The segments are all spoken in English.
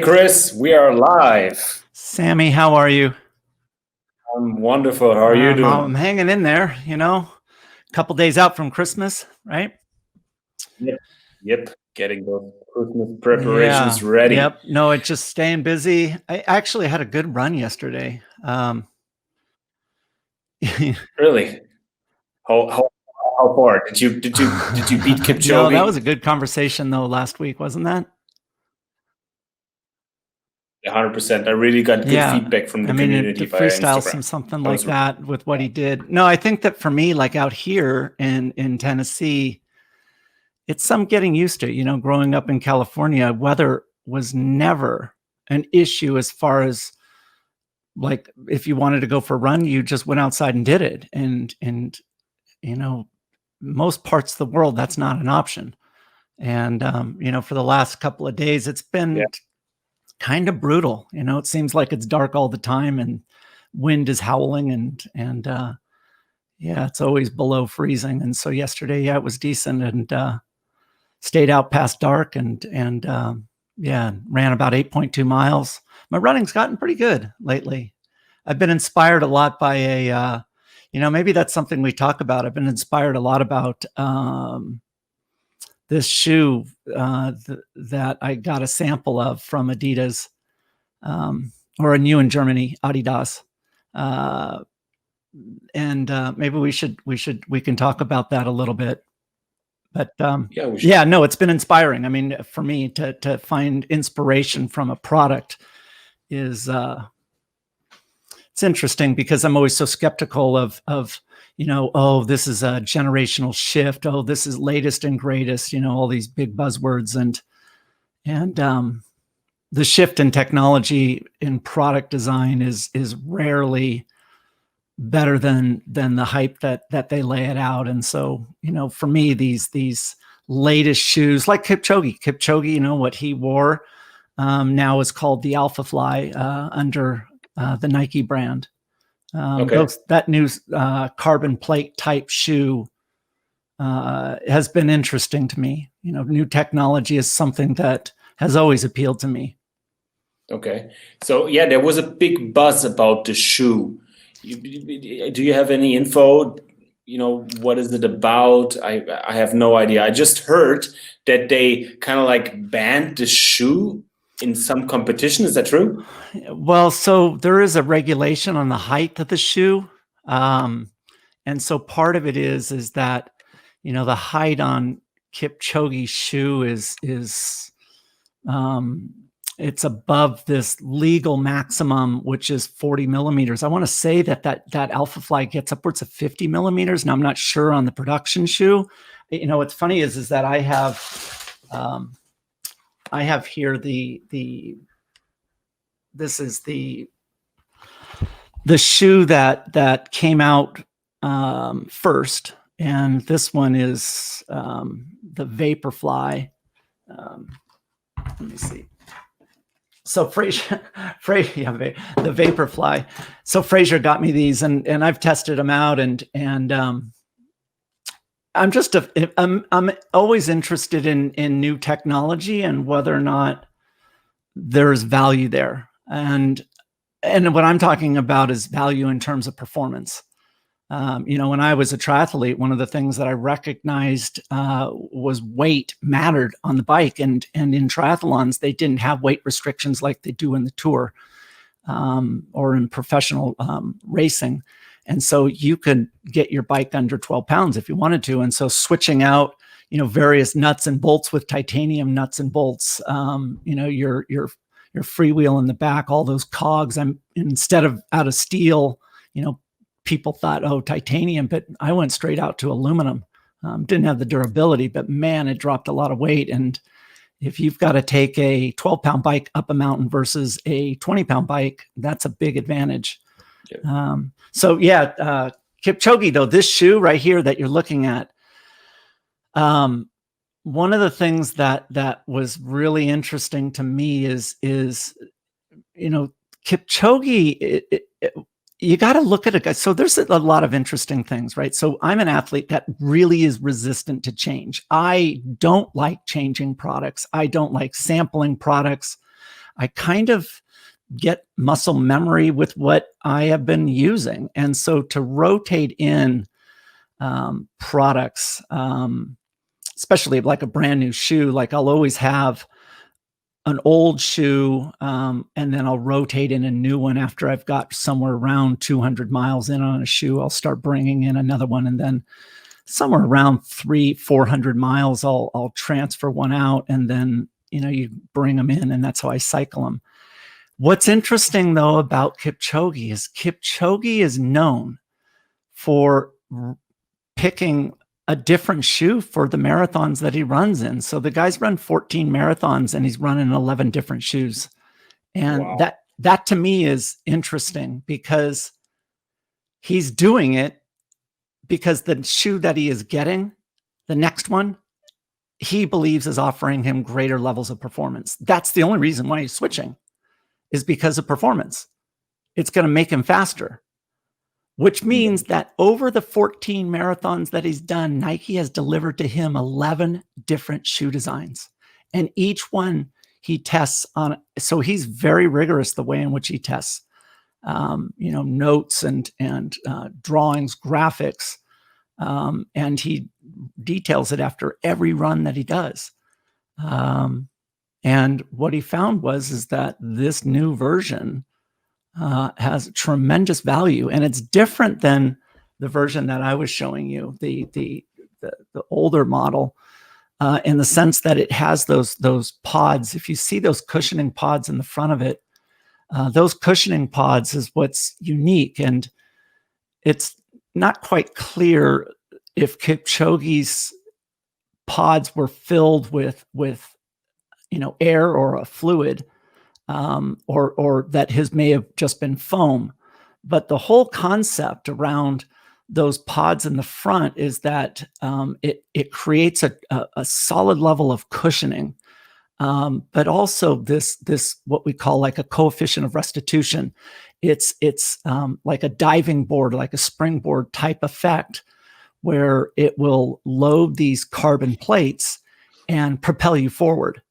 Chris, we are live. Sammy, how are you? I'm wonderful. How are you doing? I'm hanging in there, a couple days out from Christmas, right? Yep. Getting those Christmas preparations ready. Yep. No, it's just staying busy. I actually had a good run yesterday. Really? How far did you beat Kipchoge? No, that was a good conversation though last week, wasn't that? 100%. I really got good feedback from the community via Instagram. Something like that with what he did. No, I think that for me, like out here in Tennessee, it's some getting used to. Growing up in California, weather was never an issue as far as like if you wanted to go for a run, you just went outside and did it. And most parts of the world, that's not an option. And for the last couple of days, it's been kind of brutal. It seems like it's dark all the time and wind is howling and it's always below freezing. And so yesterday, it was decent and stayed out past dark and ran about 8.2 miles. My running's gotten pretty good lately. I've been inspired a lot by maybe that's something we talk about. I've been inspired a lot about this shoe that I got a sample of from Adidas, or a new in Germany, Adidas. And maybe we can talk about that a little bit. But it's been inspiring. I mean, for me to find inspiration from a product is it's interesting because I'm always so skeptical of this is a generational shift. Oh, this is latest and greatest, all these big buzzwords and the shift in technology in product design is rarely better than the hype that they lay it out. And so, for me, these latest shoes like Kipchoge, what he wore now is called the Alpha Fly under the Nike brand. That new carbon plate type shoe has been interesting to me. New technology is something that has always appealed to me. Okay. So there was a big buzz about the shoe. Do you have any info? What is it about? I have no idea. I just heard that they kind of like banned the shoe in some competition. Is that true? Well, so there is a regulation on the height of the shoe. And so part of it is that, the height on Kipchoge's shoe is it's above this legal maximum, which is 40 millimeters. I want to say that Alpha Fly gets upwards of 50 millimeters. And I'm not sure on the production shoe. What's funny is that I have here this is the shoe that came out first. And this one is the Vaporfly. Let me see. So Fraser, the Vaporfly. So Fraser got me these, and I've tested them out, and I'm always interested in new technology and whether or not there's value there, and what I'm talking about is value in terms of performance. When I was a triathlete, one of the things that I recognized was weight mattered on the bike, and in triathlons, they didn't have weight restrictions like they do in the tour or in professional racing. And so you could get your bike under 12 pounds if you wanted to. And so switching out, various nuts and bolts with titanium nuts and bolts, your freewheel in the back, all those cogs, instead of out of steel, people thought, oh, titanium, but I went straight out to aluminum. Didn't have the durability, but man, it dropped a lot of weight. And if you've got to take a 12-pound bike up a mountain versus a 20-pound bike, that's a big advantage. Yeah. Kipchoge, though, this shoe right here that you're looking at, one of the things that was really interesting to me is Kipchoge, you got to look at it, guys. So there's a lot of interesting things, right? So I'm an athlete that really is resistant to change. I don't like changing products. I don't like sampling products. I kind of get muscle memory with what I have been using. And so to rotate in products, especially like a brand new shoe, like I'll always have an old shoe, and then I'll rotate in a new one after I've got somewhere around 200 miles in on a shoe. I'll start bringing in another one, and then somewhere around 300-400 miles, I'll transfer one out, and then you bring them in, and that's how I cycle them. What's interesting though about Kipchoge is known for picking a different shoe for the marathons that he runs in. So the guy's run 14 marathons and he's running 11 different shoes. And Wow. that to me is interesting, because he's doing it because the shoe that he is getting, the next one, he believes is offering him greater levels of performance. That's the only reason why he's switching, is because of performance. It's going to make him faster. Which means that over the 14 marathons that he's done, Nike has delivered to him 11 different shoe designs. And each one he tests on. So he's very rigorous the way in which he tests, notes and drawings, graphics. And he details it after every run that he does. And what he found is that this new version has tremendous value, and it's different than the version that I was showing you, the older model, in the sense that it has those pods. If you see those cushioning pods in the front of it, those cushioning pods is what's unique, and it's not quite clear if Kipchoge's pods were filled with air or a fluid. Or that his may have just been foam. But the whole concept around those pods in the front is that it creates a solid level of cushioning, but also this what we call like a coefficient of restitution. It's like a diving board, like a springboard type effect, where it will load these carbon plates and propel you forward.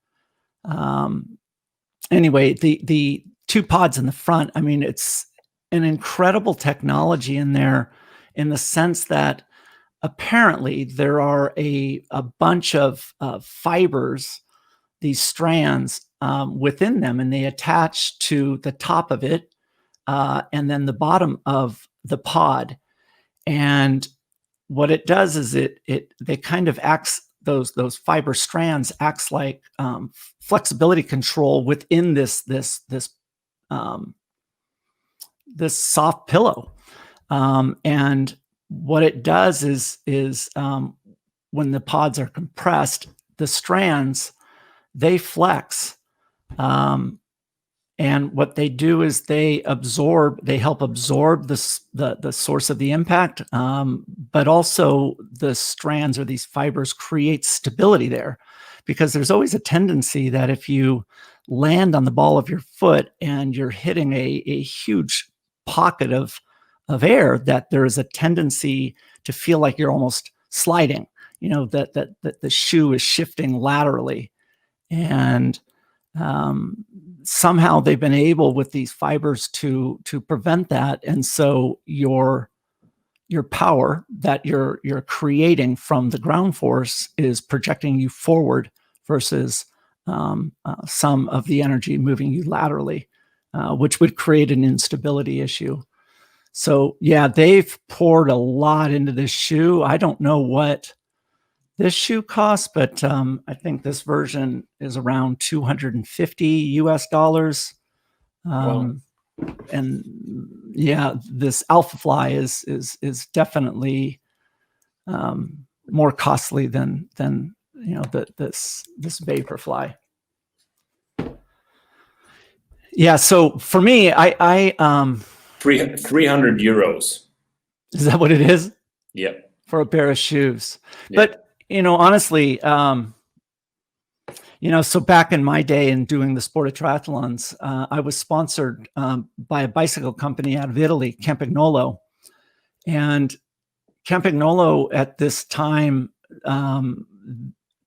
Anyway, the two pods in the front, I mean, it's an incredible technology in there, in the sense that apparently there are a bunch of fibers, these strands within them, and they attach to the top of it and then the bottom of the pod. And what it does is they kind of acts, those fiber strands acts like flexibility control within this soft pillow. And what it does is when the pods are compressed, the strands, they flex. And what they do is they help absorb the source of the impact, but also the strands or these fibers create stability there, because there's always a tendency that if you land on the ball of your foot and you're hitting a huge pocket of air, that there is a tendency to feel like you're almost sliding, that the shoe is shifting laterally. And somehow they've been able with these fibers to prevent that. And so your power that you're creating from the ground force is projecting you forward versus some of the energy moving you laterally, which would create an instability issue. So yeah, they've poured a lot into this shoe. I don't know what this shoe costs, but I think this version is around $250 US. Wow. And yeah, this Alpha Fly is definitely more costly than this Vaporfly. Yeah, so for me, I 300 euros. Is that what it is? Yep. For a pair of shoes. Yep. But honestly, so back in my day in doing the sport of triathlons, I was sponsored by a bicycle company out of Italy, Campagnolo. And Campagnolo at this time,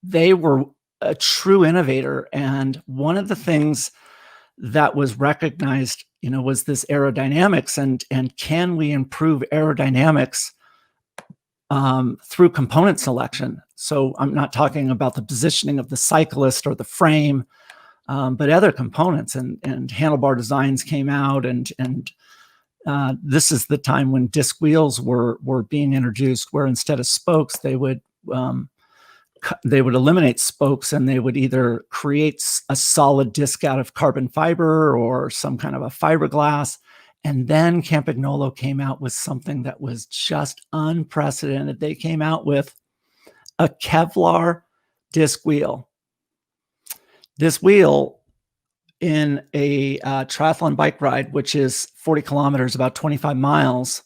they were a true innovator. And one of the things that was recognized, was this aerodynamics, and can we improve aerodynamics through component selection? So I'm not talking about the positioning of the cyclist or the frame, but other components, and handlebar designs came out, and this is the time when disc wheels were being introduced, where instead of spokes, they would eliminate spokes, and they would either create a solid disc out of carbon fiber or some kind of a fiberglass. And then Campagnolo came out with something that was just unprecedented. They came out with a Kevlar disc wheel. This wheel, in a triathlon bike ride, which is 40 kilometers, about 25 miles,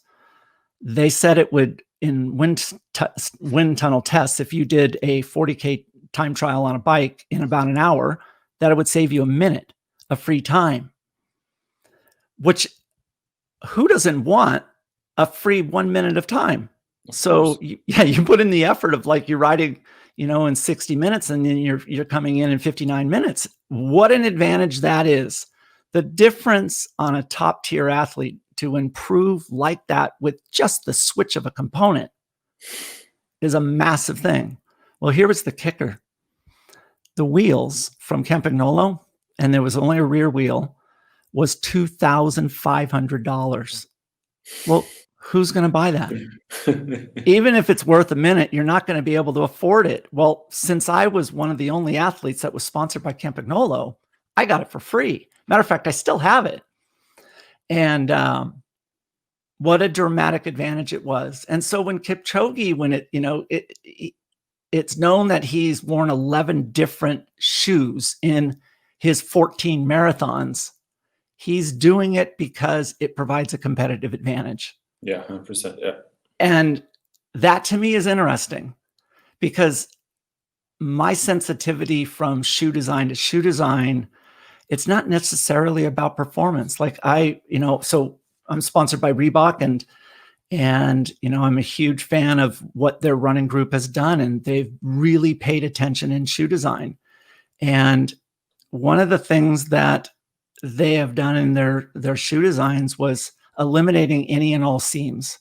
they said it would, in wind tunnel tests, if you did a 40K time trial on a bike in about an hour, that it would save you a minute of free time. Which, who doesn't want a free 1 minute of time? So you put in the effort of, like, you're riding, in 60 minutes, and then you're coming in 59 minutes. What an advantage that is. The difference on a top tier athlete to improve like that with just the switch of a component is a massive thing. Well, here was the kicker. The wheels from Campagnolo, and there was only a rear wheel, was $2,500. Well, who's going to buy that? Even if it's worth a minute, you're not going to be able to afford it. Well, since I was one of the only athletes that was sponsored by Campagnolo, I got it for free. Matter of fact, I still have it. And what a dramatic advantage it was. And so when Kipchoge, it's known that he's worn 11 different shoes in his 14 marathons. He's doing it because it provides a competitive advantage. Yeah, 100%. Yeah. And that to me is interesting, because my sensitivity from shoe design to shoe design, it's not necessarily about performance. Like so I'm sponsored by Reebok, and I'm a huge fan of what their running group has done, and they've really paid attention in shoe design. And one of the things that they have done in their shoe designs was eliminating any and all seams.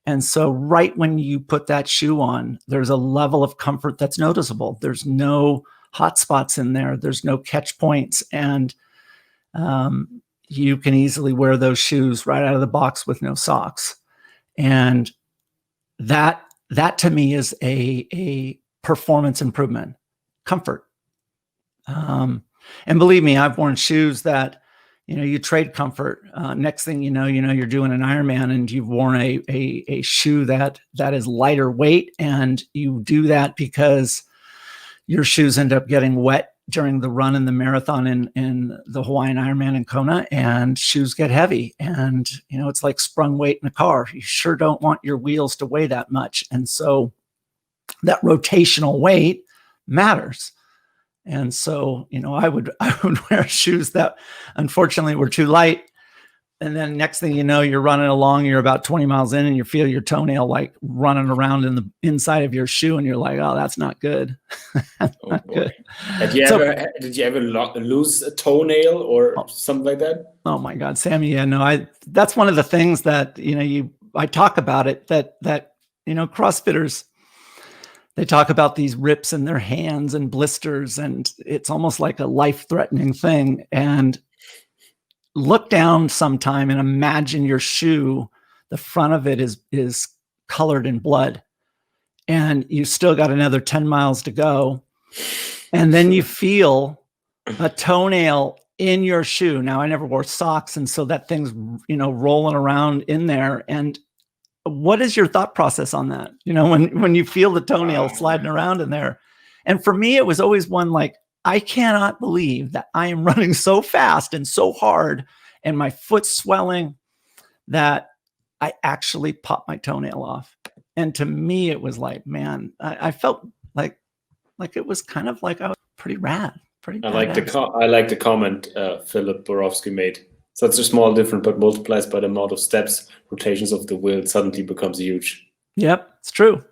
And so right when you put that shoe on, there's a level of comfort that's noticeable. There's no hot spots in there. There's no catch points. And you can easily wear those shoes right out of the box with no socks. And that to me is a performance improvement, comfort. And believe me, I've worn shoes that, you trade comfort. Next thing you know, you're doing an Ironman, and you've worn a shoe that is lighter weight, and you do that because your shoes end up getting wet during the run in the marathon in the Hawaiian Ironman in Kona, and shoes get heavy, and it's like sprung weight in a car. You sure don't want your wheels to weigh that much, and so that rotational weight matters. And so, I would wear shoes that unfortunately were too light. And then next thing you know, you're running along, you're about 20 miles in, and you feel your toenail like running around in the inside of your shoe, and you're like, oh, that's not good. Not good. Did you ever lose a toenail or something like that? Oh my God, Sammy. Yeah, no, that's one of the things that, I talk about it, that CrossFitters, they talk about these rips in their hands and blisters, and it's almost like a life-threatening thing. And look down sometime and imagine your shoe, the front of it is colored in blood, and you still got another 10 miles to go. And then you feel a toenail in your shoe. Now, I never wore socks, and so that thing's, rolling around in there. And what is your thought process on that? When you feel the toenail sliding around in there. And for me, it was always one like, I cannot believe that I am running so fast and so hard, and my foot's swelling, that I actually popped my toenail off. And to me, it was like, man, I felt like it was kind of like I was pretty rad. I like the comment Philip Borowski made. Such a small difference, but multiplies by the amount of steps, rotations of the wheel, suddenly becomes huge. Yep, it's true.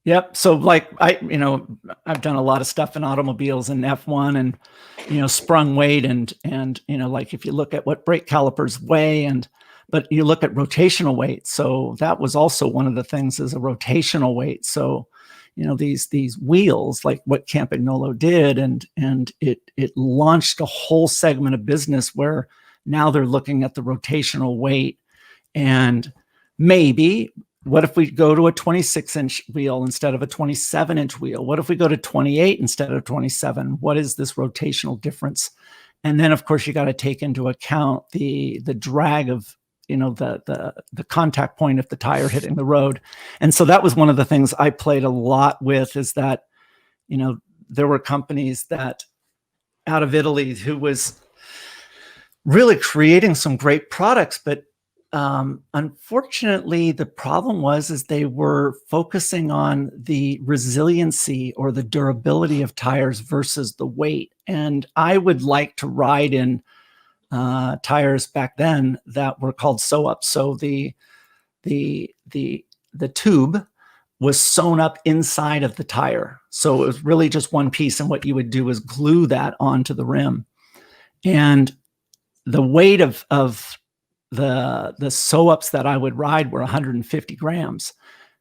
Yep. So like I've done a lot of stuff in automobiles and F1 and, sprung weight and, like if you look at what brake calipers weigh but you look at rotational weight. So that was also one of the things is a rotational weight. So, these wheels, like what Campagnolo did, and it launched a whole segment of business where now they're looking at the rotational weight. And maybe, what if we go to a 26-inch wheel instead of a 27-inch wheel? What if we go to 28 instead of 27? What is this rotational difference? And then, of course, you got to take into account the drag of the contact point of the tire hitting the road. And so that was one of the things I played a lot with, is that there were companies that out of Italy who was really creating some great products, but unfortunately, the problem is they were focusing on the resiliency or the durability of tires versus the weight. And I would like to ride in tires back then that were called sew-ups. So the tube was sewn up inside of the tire. So it was really just one piece. And what you would do is glue that onto the rim. And the weight of the sew-ups that I would ride were 150 grams.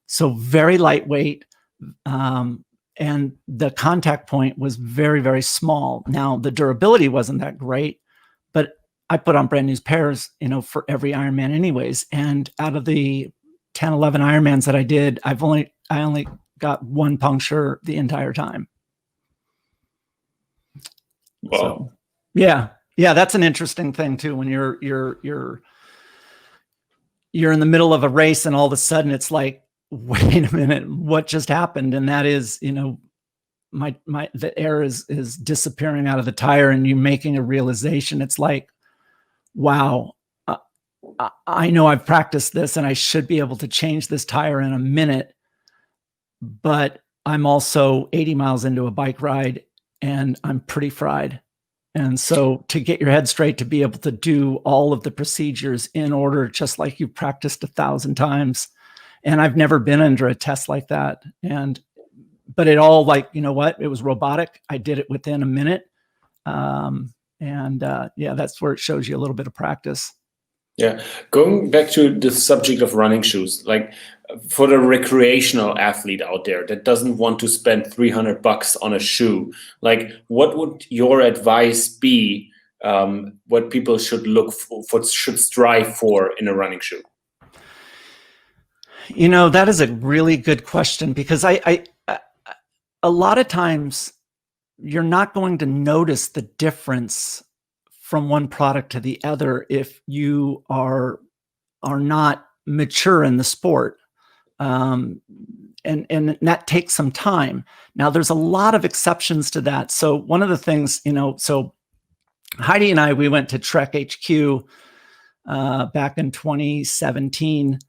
So very lightweight. And the contact point was very, very small. Now, the durability wasn't that great, but I put on brand new pairs, for every Ironman anyways. And out of the 10, 11 Ironmans that I did, I only got one puncture the entire time. Wow. So, yeah, that's an interesting thing too. When you're in the middle of a race and all of a sudden it's like, wait a minute, what just happened? And that is, the air is disappearing out of the tire, and you making a realization. It's like, wow, I know I've practiced this and I should be able to change this tire in a minute, but I'm also 80 miles into a bike ride and I'm pretty fried. And so to get your head straight, to be able to do all of the procedures in order, just like you've practiced 1,000 times. And I've never been under a test like that. But it all, like, it was robotic. I did it within a minute. That's where it shows you a little bit of practice. Yeah. Going back to the subject of running shoes, like for the recreational athlete out there that doesn't want to spend $300 on a shoe, like what would your advice be? What people should look for, should strive for in a running shoe? That is a really good question, because I a lot of times you're not going to notice the difference from one product to the other if you are not mature in the sport. And that takes some time. Now, there's a lot of exceptions to that. So one of the things, so Heidi and I, we went to Trek HQ back in 2017,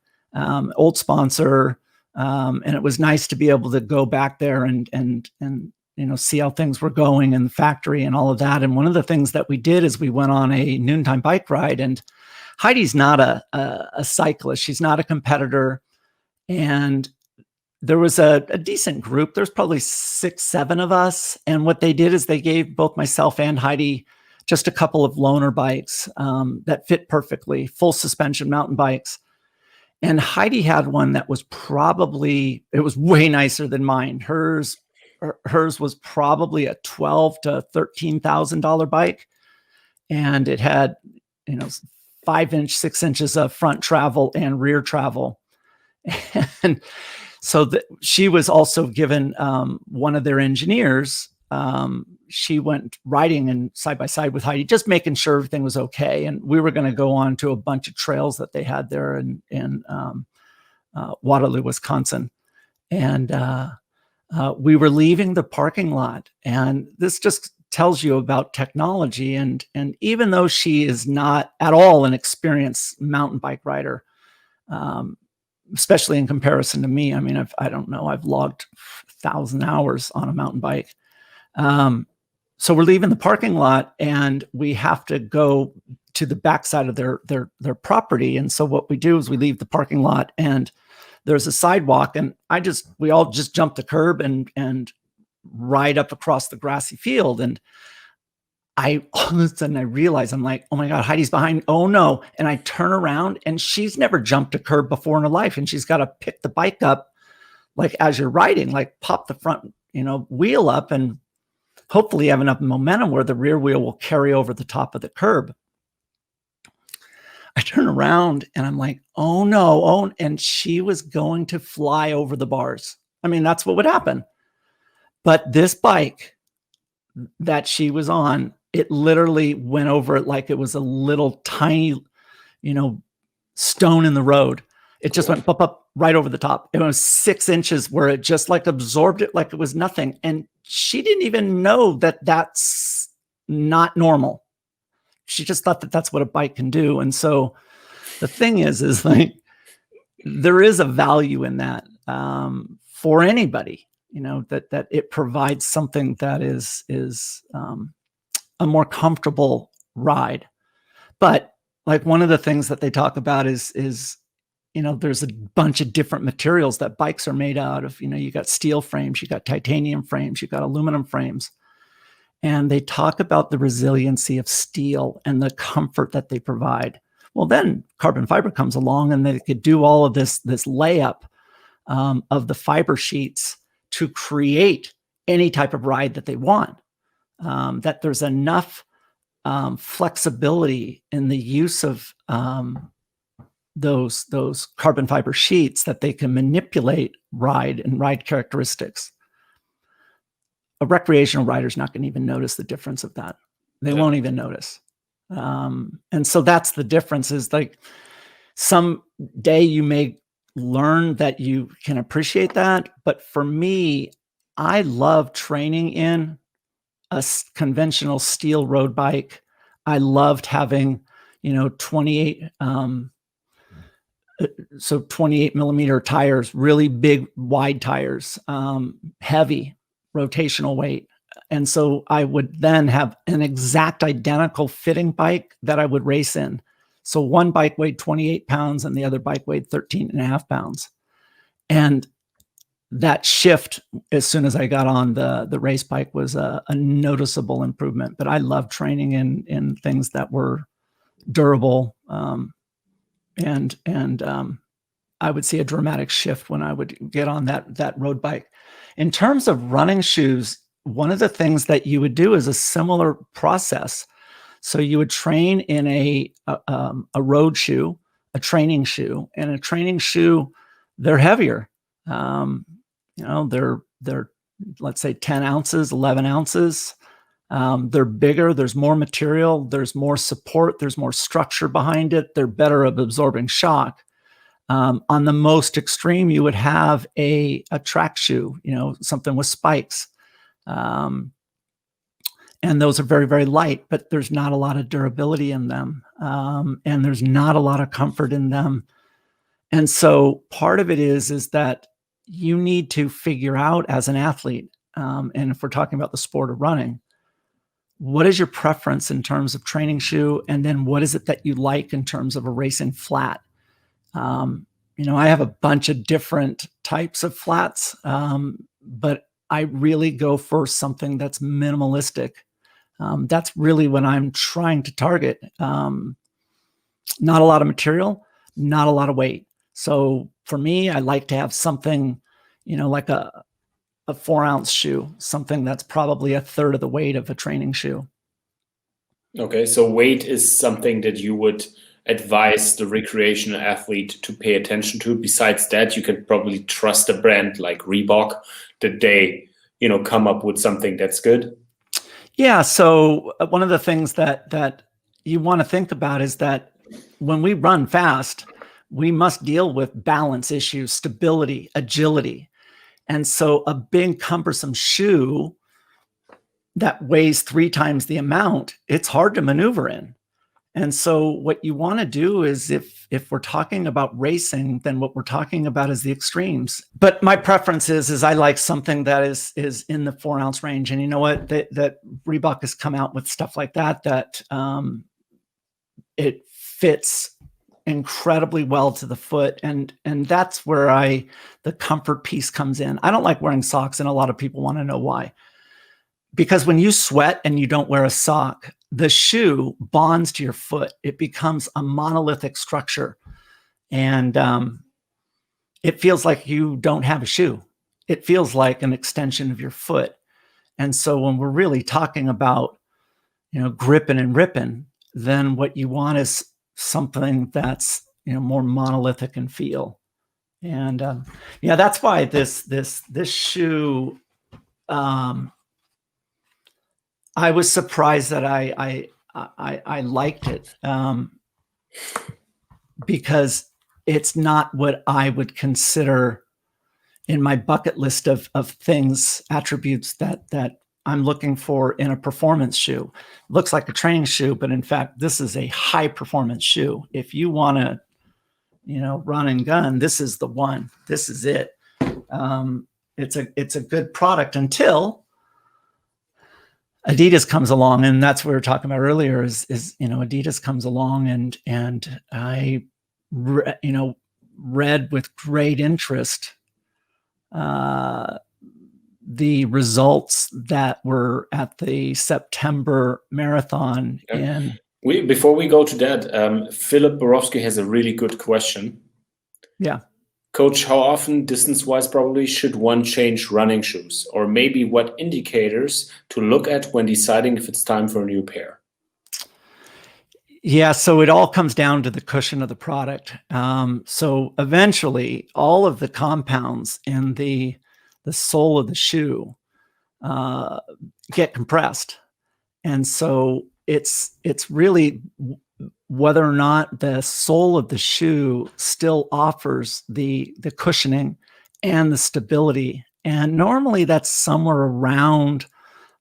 old sponsor. And it was nice to be able to go back there and see how things were going in the factory and all of that. And one of the things that we did is we went on a noontime bike ride, and Heidi's not a cyclist. She's not a competitor. And there was a decent group. There's probably 6, 7 of us. And what they did is they gave both myself and Heidi just a couple of loaner bikes that fit perfectly, full suspension mountain bikes. And Heidi had one that was it was way nicer than mine. Hers was probably a $12,000 to $13,000 bike. And it had, 5-inch, 6 inches of front travel and rear travel. And so she was also given one of their engineers. She went riding and side by side with Heidi, just making sure everything was okay. And we were going to go on to a bunch of trails that they had there in Waterloo, Wisconsin. And we were leaving the parking lot, and this just tells you about technology. And even though she is not at all an experienced mountain bike rider, especially in comparison to me, I mean, I've logged 1,000 hours on a mountain bike. So we're leaving the parking lot, and we have to go to the backside of their property. And so what we do is we leave the parking lot, and there's a sidewalk, and we all just jump the curb and ride up across the grassy field. And all of a sudden I realize, I'm like, oh my God, Heidi's behind. Oh no. And I turn around, and she's never jumped a curb before in her life. And she's got to pick the bike up, like as you're riding, like pop the front, wheel up, and hopefully have enough momentum where the rear wheel will carry over the top of the curb. I turn around and I'm like, oh no. Oh, and she was going to fly over the bars. I mean, that's what would happen. But this bike that she was on, it literally went over it like it was a little tiny, stone in the road. It just went up right over the top. It was 6 inches where it just like absorbed it like it was nothing. And she didn't even know that that's not normal. She just thought that that's what a bike can do. And so the thing is like, there is a value in that for anybody, that it provides something that is a more comfortable ride. But like, one of the things that they talk about is there's a bunch of different materials that bikes are made out of. You got steel frames, you got titanium frames, you got aluminum frames. And they talk about the resiliency of steel and the comfort that they provide. Well, then carbon fiber comes along, and they could do all of this layup of the fiber sheets to create any type of ride that they want. That there's enough flexibility in the use of those carbon fiber sheets that they can manipulate ride characteristics. A recreational rider's not going to even notice the difference of that. They won't even notice. And so that's the difference, is like, someday you may learn that you can appreciate that. But for me, I love training in a conventional steel road bike. I loved having, 28 millimeter tires, really big, wide tires, heavy rotational weight. And so I would then have an exact identical fitting bike that I would race in. So one bike weighed 28 pounds and the other bike weighed 13.5 pounds. And that shift, as soon as I got on the race bike, was a noticeable improvement. But I love training in things that were durable. And I would see a dramatic shift when I would get on that road bike. In terms of running shoes, one of the things that you would do is a similar process. So you would train in a road shoe, a training shoe, and a training shoe, they're heavier. They're let's say 10 ounces, 11 ounces. They're bigger. There's more material. There's more support. There's more structure behind it. They're better at absorbing shock. On the most extreme, you would have a track shoe, something with spikes. And those are very, very light, but there's not a lot of durability in them. And there's not a lot of comfort in them. And so part of it is that you need to figure out, as an athlete, and if we're talking about the sport of running, what is your preference in terms of training shoe? And then what is it that you like in terms of a racing flat? I have a bunch of different types of flats, but I really go for something that's minimalistic. That's really what I'm trying to target. Not a lot of material, not a lot of weight. So for me, I like to have something, like a 4-ounce shoe, something that's probably a third of the weight of a training shoe. Okay, so weight is something that you would advise the recreational athlete to pay attention to. Besides that, you can probably trust a brand like Reebok that they, come up with something that's good. Yeah. So one of the things that you want to think about is that when we run fast, we must deal with balance issues, stability, agility. And so a big cumbersome shoe that weighs 3 times the amount, it's hard to maneuver in. And so what you want to do is, if we're talking about racing, then what we're talking about is the extremes. But my preference is I like something that is in the 4-ounce range. And you know what? That Reebok has come out with stuff like that it fits incredibly well to the foot. And that's where the comfort piece comes in. I don't like wearing socks, and a lot of people want to know why. Because when you sweat and you don't wear a sock, the shoe bonds to your foot. It becomes a monolithic structure. And it feels like you don't have a shoe. It feels like an extension of your foot. And so when we're really talking about, gripping and ripping, then what you want is something that's, more monolithic in feel. And that's why this shoe, I was surprised that I liked it, because it's not what I would consider in my bucket list of things, attributes that I'm looking for in a performance shoe. Looks like a training shoe, but in fact, this is a high performance shoe. If you want to, run and gun, this is the one. This is it. It's a good product until Adidas comes along, and that's what we were talking about earlier. Is Adidas comes along, and I, read with great interest the results that were at the September marathon. Okay. Before we go to that, Philip Borowski has a really good question. Yeah. Coach, how often, distance-wise probably, should one change running shoes? Or maybe what indicators to look at when deciding if it's time for a new pair? Yeah, so it all comes down to the cushion of the product. So eventually, all of the compounds in the sole of the shoe get compressed. And so it's really whether or not the sole of the shoe still offers the cushioning and the stability. And normally that's somewhere around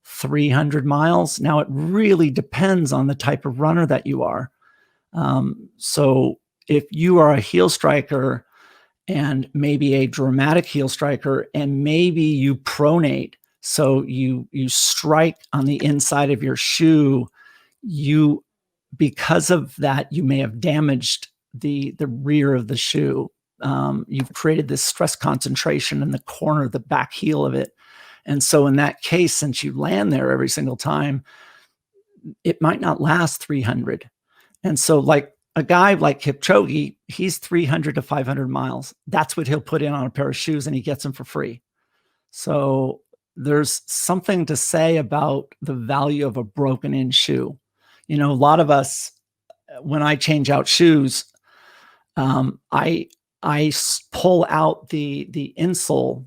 300 miles. Now, it really depends on the type of runner that you are. So if you are a heel striker, and maybe a dramatic heel striker, and maybe you pronate, so you strike on the inside of your shoe, because of that, you may have damaged the rear of the shoe. You've created this stress concentration in the corner of the back heel of it. And so in that case, since you land there every single time, it might not last 300. And so like a guy like Kipchoge, he's 300 to 500 miles. That's what he'll put in on a pair of shoes, and he gets them for free. So there's something to say about the value of a broken in shoe. A lot of us, when I change out shoes, I pull out the insole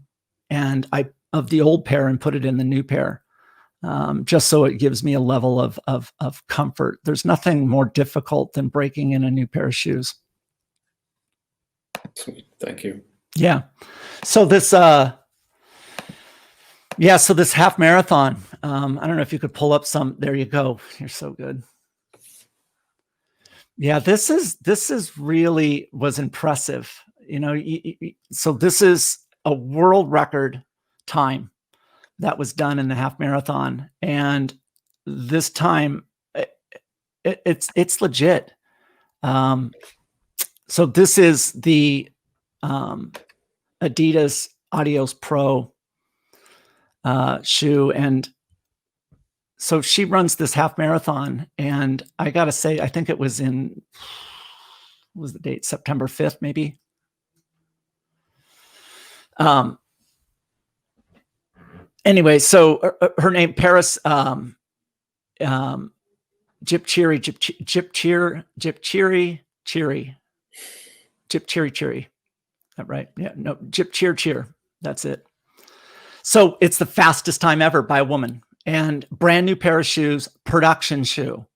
of the old pair and put it in the new pair, just so it gives me a level of comfort. There's nothing more difficult than breaking in a new pair of shoes. Sweet. Thank you. Yeah. So this half marathon, I don't know if you could pull up some. There you go. You're so good. Yeah, this is really was impressive. So this is a world record time that was done in the half marathon, and this time it's legit. So this is the Adidas Adios Pro shoe, and so she runs this half marathon, and I gotta say, I think it was what was the date? September 5th, maybe. Anyway, so her name, Paris Chiri. Right? Yeah, no, Cheer. That's it. So it's the fastest time ever by a woman, and brand new pair of shoes, production shoe.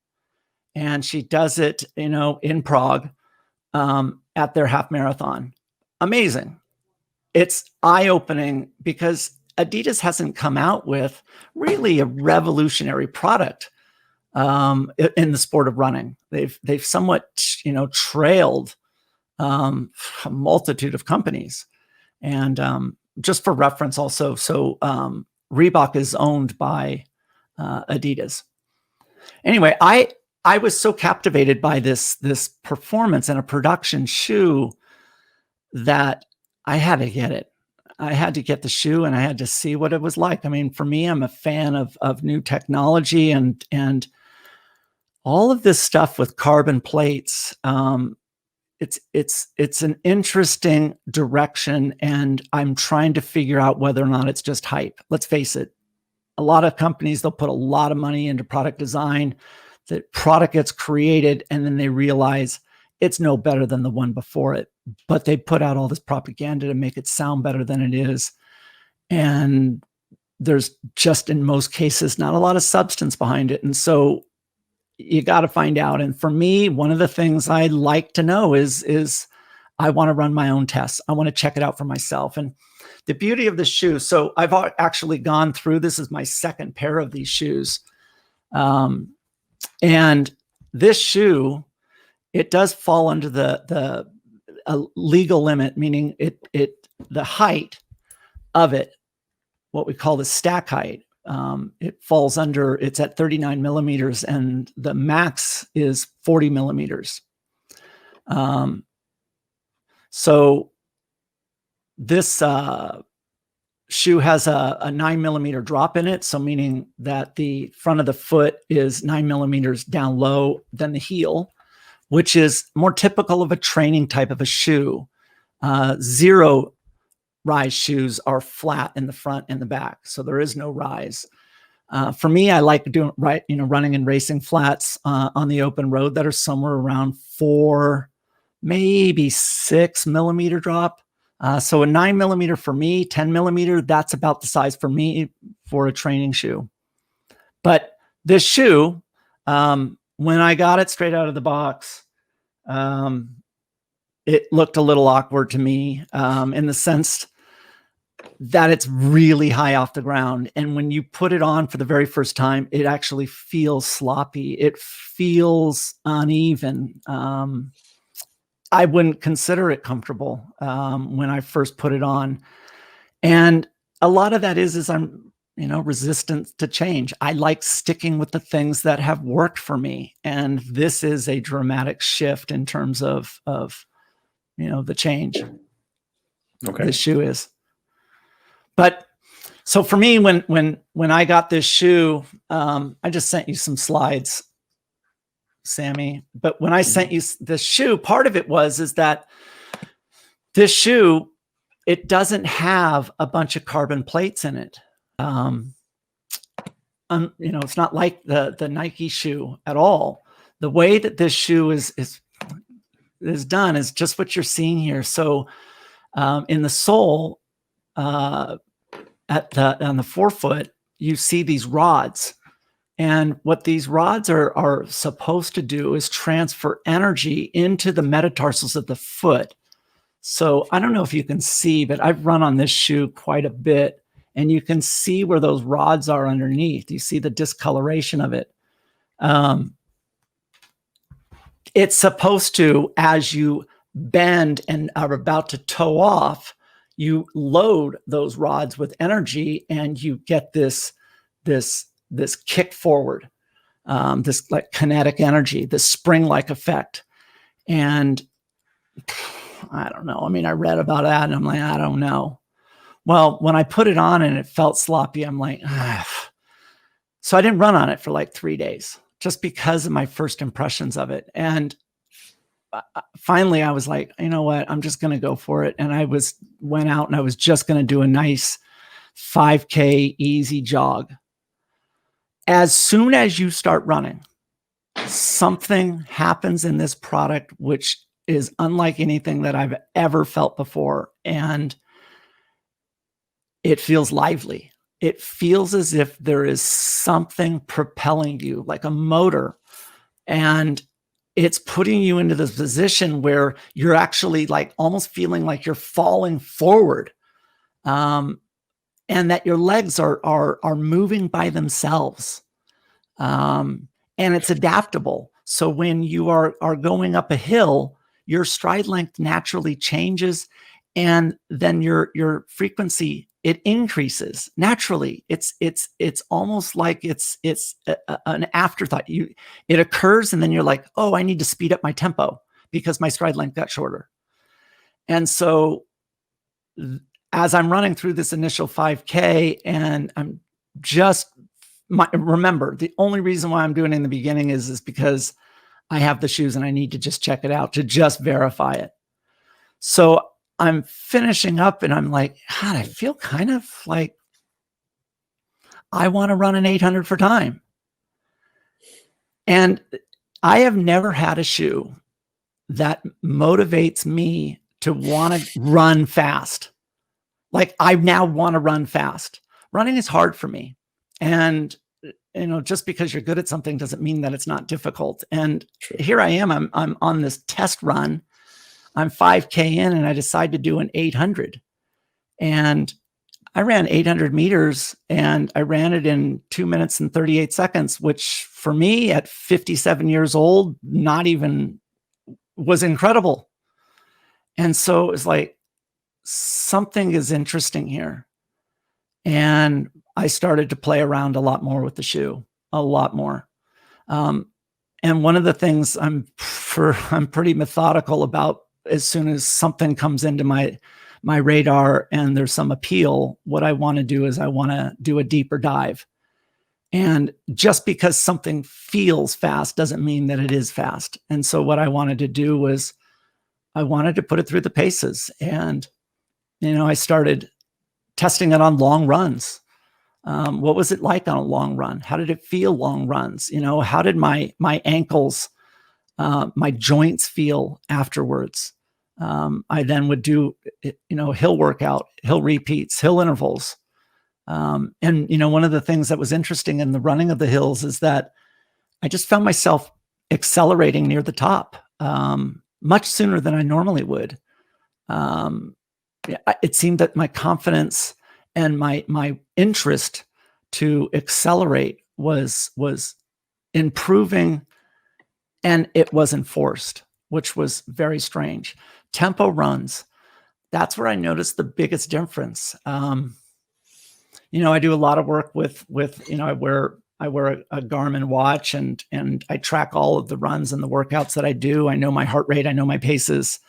And she does it, in Prague, at their half marathon. Amazing. It's eye-opening because Adidas hasn't come out with really a revolutionary product in the sport of running. They've somewhat, trailed a multitude of companies. And just for reference also, so Reebok is owned by Adidas. Anyway, I I was so captivated by this performance in a production shoe that I had to get it. I had to get the shoe, and I had to see what it was like. I mean, for me, I'm a fan of new technology and all of this stuff with carbon plates. It's an interesting direction, and I'm trying to figure out whether or not it's just hype. Let's face it. A lot of companies, they'll put a lot of money into product design. The product gets created, and then they realize it's no better than the one before it. But they put out all this propaganda to make it sound better than it is. And there's just, in most cases, not a lot of substance behind it. And so you got to find out. And for me, one of the things I like to know is I want to run my own tests. I want to check it out for myself. And the beauty of the shoe, so I've actually gone through, this is my second pair of these shoes. And this shoe, it does fall under the legal limit, meaning the height of it, what we call the stack height, it falls under, it's at 39 millimeters, and the max is 40 millimeters. So this shoe has a 9 millimeter drop in it. So meaning that the front of the foot is 9 millimeters down low than the heel, which is more typical of a training type of a shoe. Zero rise shoes are flat in the front and the back, so there is no rise. For me, I like doing running and racing flats on the open road that are somewhere around 4, maybe 6 millimeter drop. So a 9 millimeter for me, 10 millimeter, that's about the size for me for a training shoe. But this shoe, when I got it straight out of the box, it looked a little awkward to me in the sense that it's really high off the ground. And when you put it on for the very first time, it actually feels sloppy. It feels uneven. I wouldn't consider it comfortable when I first put it on. And a lot of that is I'm, resistant to change. I like sticking with the things that have worked for me. And this is a dramatic shift in terms of the change. Okay. This shoe is. But so for me, when I got this shoe, I just sent you some slides, Sammy. But when I sent you this shoe, part of it is that this shoe, it doesn't have a bunch of carbon plates in it. It's not like the Nike shoe at all. The way that this shoe is done is just what you're seeing here. So in the sole, on the forefoot, you see these rods. And what these rods are supposed to do is transfer energy into the metatarsals of the foot. So I don't know if you can see, but I've run on this shoe quite a bit, and you can see where those rods are underneath. You see the discoloration of it. It's supposed to, as you bend and are about to toe off, you load those rods with energy, and you get this kick forward, this like kinetic energy, this spring-like effect. And I don't know. I mean, I read about that, and I'm like, I don't know. Well, when I put it on and it felt sloppy, I'm like, so I didn't run on it for like 3 days just because of my first impressions of it. And finally I was like, you know what, I'm just going to go for it. And I went out and I was just going to do a nice 5K easy jog. As soon as you start running, something happens in this product, which is unlike anything that I've ever felt before. And it feels lively. It feels as if there is something propelling you, like a motor. And it's putting you into this position where you're actually like almost feeling like you're falling forward. And that your legs are moving by themselves. And it's adaptable. So when you are going up a hill, your stride length naturally changes, and then your frequency it increases naturally. It's almost like it's an afterthought. It occurs, and then you're like, oh, I need to speed up my tempo because my stride length got shorter. And so as I'm running through this initial 5K, and I'm just remember, the only reason why I'm doing it in the beginning is because I have the shoes and I need to just check it out to just verify it. So I'm finishing up and I'm like, God, I feel kind of like I want to run an 800 for time. And I have never had a shoe that motivates me to want to run fast. Like, I now want to run fast. Running is hard for me. And, just because you're good at something doesn't mean that it's not difficult. And here I am, I'm on this test run. I'm 5K in, and I decide to do an 800. And I ran 800 meters, and I ran it in 2 minutes and 38 seconds, which for me at 57 years old, not even was incredible. And so it was like, something is interesting here. And I started to play around a lot more with the shoe, a lot more. And one of the things I'm pretty methodical about, as soon as something comes into my radar and there's some appeal, what I want to do is I want to do a deeper dive. And just because something feels fast doesn't mean that it is fast. And so what I wanted to do was I wanted to put it through the paces. And, I started testing it on long runs. What was it like on a long run? How did it feel long runs? How did my ankles, my joints feel afterwards? I then would do, hill workout, hill repeats, hill intervals. And, one of the things that was interesting in the running of the hills is that I just found myself accelerating near the top much sooner than I normally would. It seemed that my confidence and my interest to accelerate was improving, and it wasn't forced, which was very strange. Tempo runs, that's where I noticed the biggest difference. I do a lot of work with I wear a Garmin watch, and I track all of the runs and the workouts that I do. I know my heart rate, I know my paces.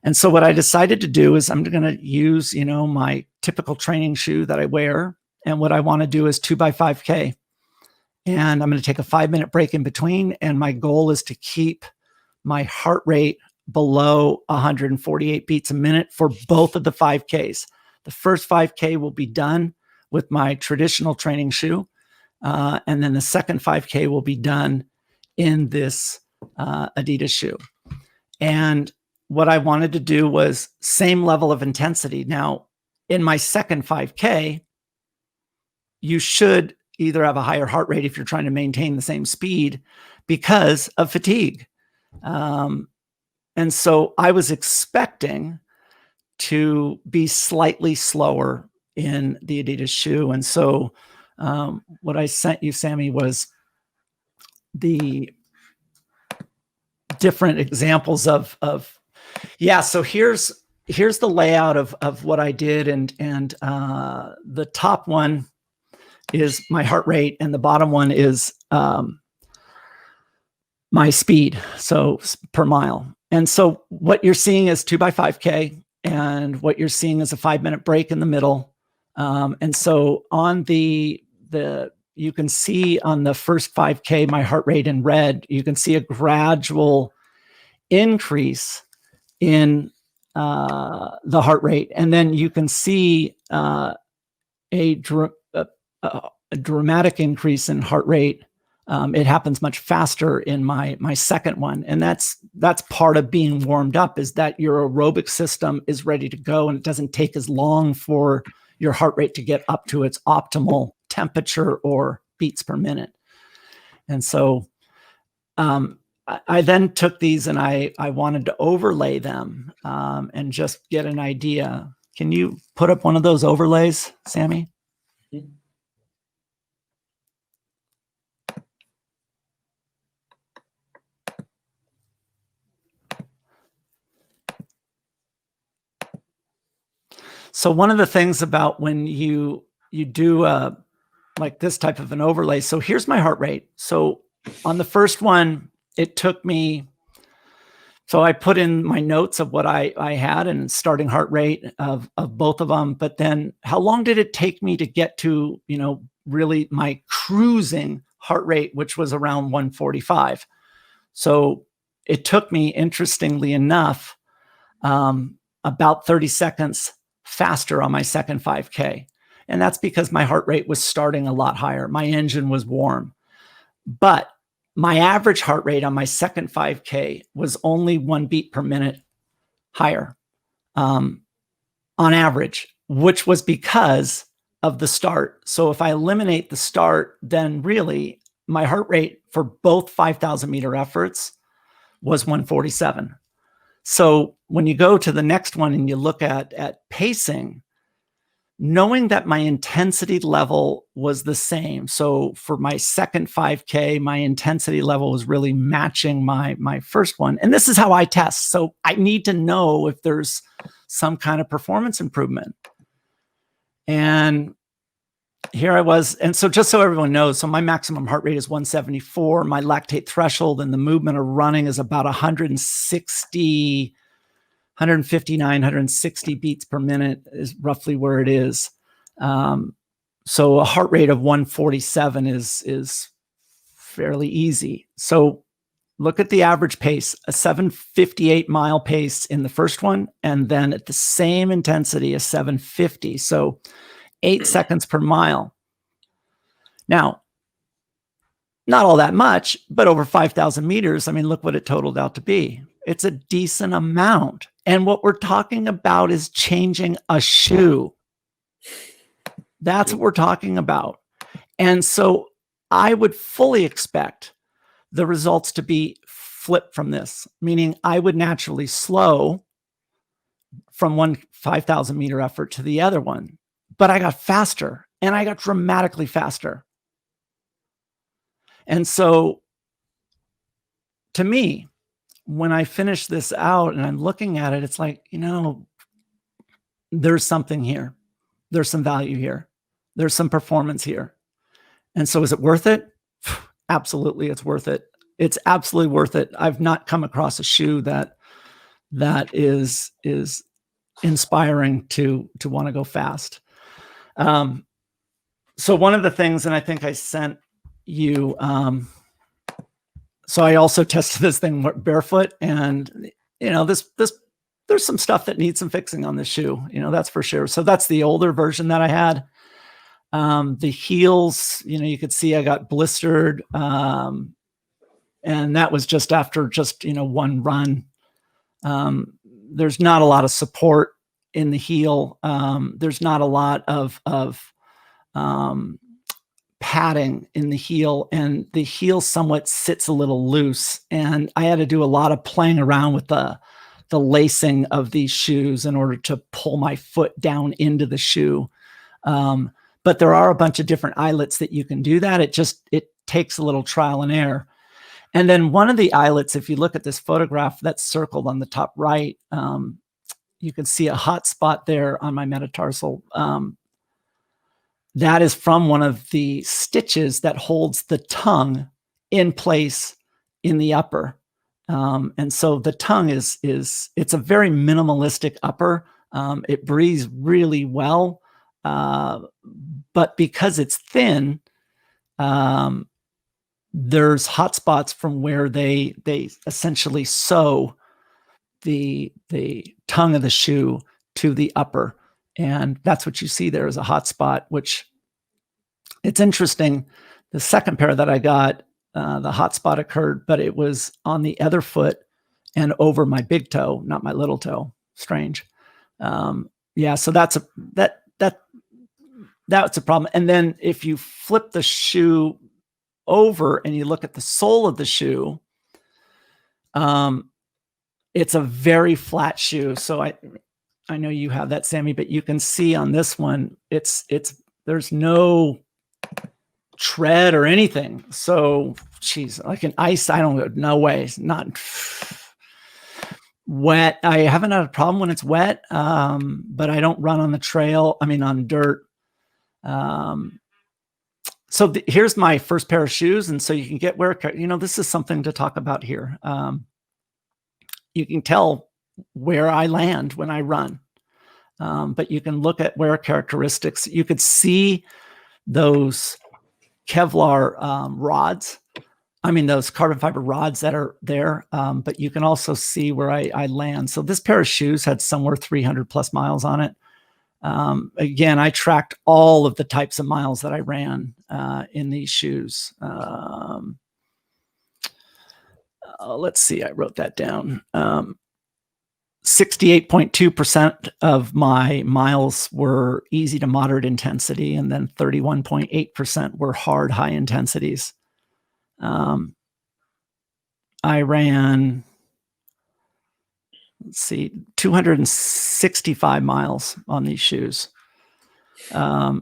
And so what I decided to do is I'm going to use, my typical training shoe that I wear. And what I want to do is 2x5K. And I'm going to take a 5-minute break in between. And my goal is to keep my heart rate below 148 beats a minute for both of the 5Ks. The first 5K will be done with my traditional training shoe. And then the second 5K will be done in this Adidas shoe. And what I wanted to do was same level of intensity. Now, in my second 5K, you should either have a higher heart rate if you're trying to maintain the same speed because of fatigue. And so I was expecting to be slightly slower in the Adidas shoe. And so what I sent you, Sammy, was the different examples of so here's the layout of what I did. And the top one is my heart rate, and the bottom one is my speed, so per mile. And so what you're seeing is 2x5K, and what you're seeing is a 5-minute break in the middle. And so on the you can see on the first 5K, my heart rate in red, you can see a gradual increase in the heart rate. And then you can see a dramatic increase in heart rate. It happens much faster in my second one. And that's part of being warmed up, is that your aerobic system is ready to go, and it doesn't take as long for your heart rate to get up to its optimal temperature or beats per minute. And so I then took these and I wanted to overlay them and just get an idea. Can you put up one of those overlays, Sammy? So one of the things about when you do like this type of an overlay. So here's my heart rate. So on the first one, it took me, so I put in my notes of what I had and starting heart rate of both of them. But then how long did it take me to get to, really my cruising heart rate, which was around 145. So it took me, interestingly enough, about 30 seconds faster on my second 5K. And that's because my heart rate was starting a lot higher. My engine was warm. But my average heart rate on my second 5K was only 1 beat per minute higher on average, which was because of the start. So if I eliminate the start, then really my heart rate for both 5,000 meter efforts was 147. So when you go to the next one and you look at pacing, knowing that my intensity level was the same. So for my second 5K, my intensity level was really matching my first one. And this is how I test. So I need to know if there's some kind of performance improvement. And here I was. And so just so everyone knows, so my maximum heart rate is 174. My lactate threshold and the movement of running is about 160, 159, 160 beats per minute is roughly where it is. So a heart rate of 147 is fairly easy. So look at the average pace, a 758 mile pace in the first one, and then at the same intensity, a 750. So 8 seconds per mile. Now, not all that much, but over 5,000 meters, I mean, look what it totaled out to be. It's a decent amount. And what we're talking about is changing a shoe. That's what we're talking about. And so I would fully expect the results to be flipped from this, meaning I would naturally slow from one 5,000 meter effort to the other one. But I got faster, and I got dramatically faster. And so to me, when I finish this out and I'm looking at it, it's like, there's something here. There's some value here. There's some performance here. And so is it worth it? Absolutely, it's worth it. It's absolutely worth it. I've not come across a shoe that is inspiring to want to go fast. So one of the things, and I think I sent you, so I also tested this thing barefoot, and there's some stuff that needs some fixing on this shoe, that's for sure. So that's the older version that I had. The heels, you could see I got blistered, and that was just after one run. There's not a lot of support in the heel. There's not a lot of padding in the heel, and the heel somewhat sits a little loose. And I had to do a lot of playing around with the lacing of these shoes in order to pull my foot down into the shoe. But there are a bunch of different eyelets that you can do that. It takes a little trial and error. And then one of the eyelets, if you look at this photograph that's circled on the top right, you can see a hot spot there on my metatarsal. That is from one of the stitches that holds the tongue in place in the upper. And so the tongue it's a very minimalistic upper. It breathes really well. But because it's thin, there's hot spots from where they essentially sew the tongue of the shoe to the upper. And that's what you see there is a hot spot, which it's interesting. The second pair that I got, the hot spot occurred, but it was on the other foot and over my big toe, not my little toe. Strange. Yeah. So that's a problem. And then if you flip the shoe over and you look at the sole of the shoe, it's a very flat shoe. So I know you have that, Sammy, but you can see on this one, there's no tread or anything. So, geez, like an ice, I don't know, no way. It's not. Wet. I haven't had a problem when it's wet, but I don't run on the trail. I mean, on dirt. So here's my first pair of shoes. And so you can get where, this is something to talk about here. You can tell where I land when I run. But you can look at wear characteristics. You could see those Kevlar rods. I mean, those carbon fiber rods that are there, but you can also see where I land. So this pair of shoes had somewhere 300 plus miles on it. Again, I tracked all of the types of miles that I ran in these shoes. Let's see, I wrote that down. 68.2% of my miles were easy to moderate intensity, and then 31.8% were hard, high intensities. I ran, let's see, 265 miles on these shoes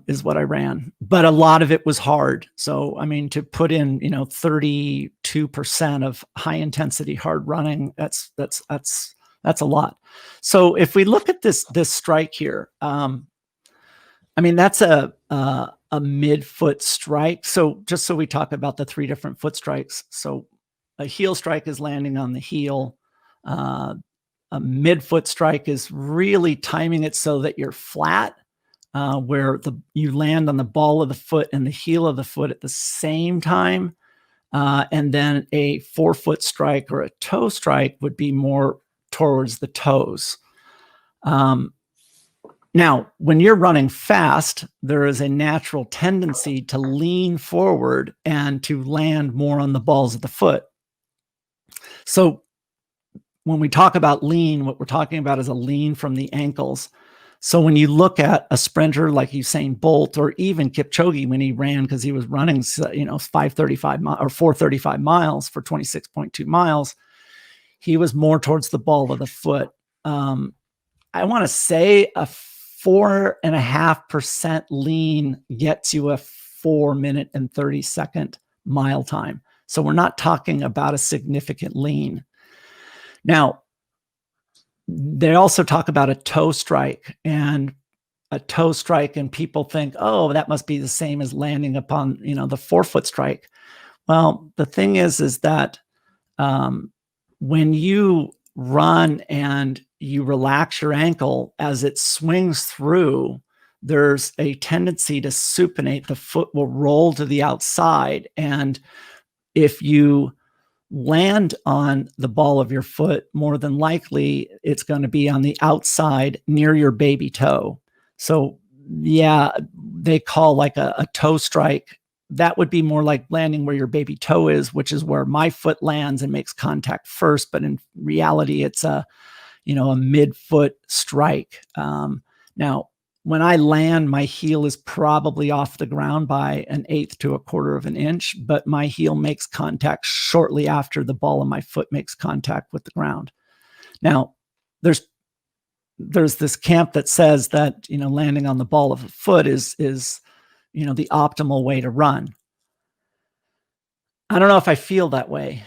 is what I ran, but a lot of it was hard. So, I mean, to put in, 32% of high intensity hard running, that's a lot. So if we look at this strike here, I mean, that's a mid-foot strike. So just so we talk about the 3 different foot strikes. So a heel strike is landing on the heel. A mid-foot strike is really timing it so that you're flat, where you land on the ball of the foot and the heel of the foot at the same time. And then a 4-foot strike or a toe strike would be more towards the toes. Now, when you're running fast, there is a natural tendency to lean forward and to land more on the balls of the foot. So when we talk about lean, what we're talking about is a lean from the ankles. So when you look at a sprinter like Usain Bolt, or even Kipchoge when he ran, because he was running, 535 or 435 miles for 26.2 miles, he was more towards the ball of the foot. I want to say a 4.5% lean gets you a 4-minute and 30-second mile time. So we're not talking about a significant lean. Now, they also talk about a toe strike, and people think, oh, that must be the same as landing upon, the 4-foot strike. Well, the thing is that when you run and you relax your ankle as it swings through, there's a tendency to supinate. The foot will roll to the outside. And if you land on the ball of your foot, more than likely it's going to be on the outside near your baby toe. So yeah, they call like a toe strike. That would be more like landing where your baby toe is, which is where my foot lands and makes contact first. But in reality, it's a mid-foot strike. Now, when I land, my heel is probably off the ground by 1/8 to 1/4 of an inch, but my heel makes contact shortly after the ball of my foot makes contact with the ground. Now, there's this camp that says that, landing on the ball of the foot is the optimal way to run. I don't know if I feel that way.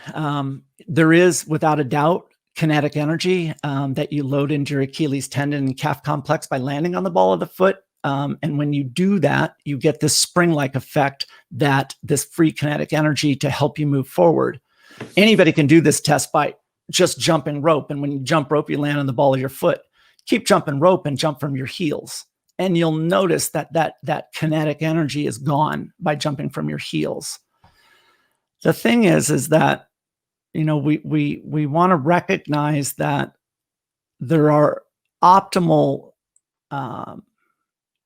There is, without a doubt, kinetic energy that you load into your Achilles tendon and calf complex by landing on the ball of the foot. And when you do that, you get this spring-like effect, that this free kinetic energy to help you move forward. Anybody can do this test by just jumping rope. And when you jump rope, you land on the ball of your foot. Keep jumping rope and jump from your heels. And you'll notice that kinetic energy is gone by jumping from your heels. The thing is that, we want to recognize that there are optimal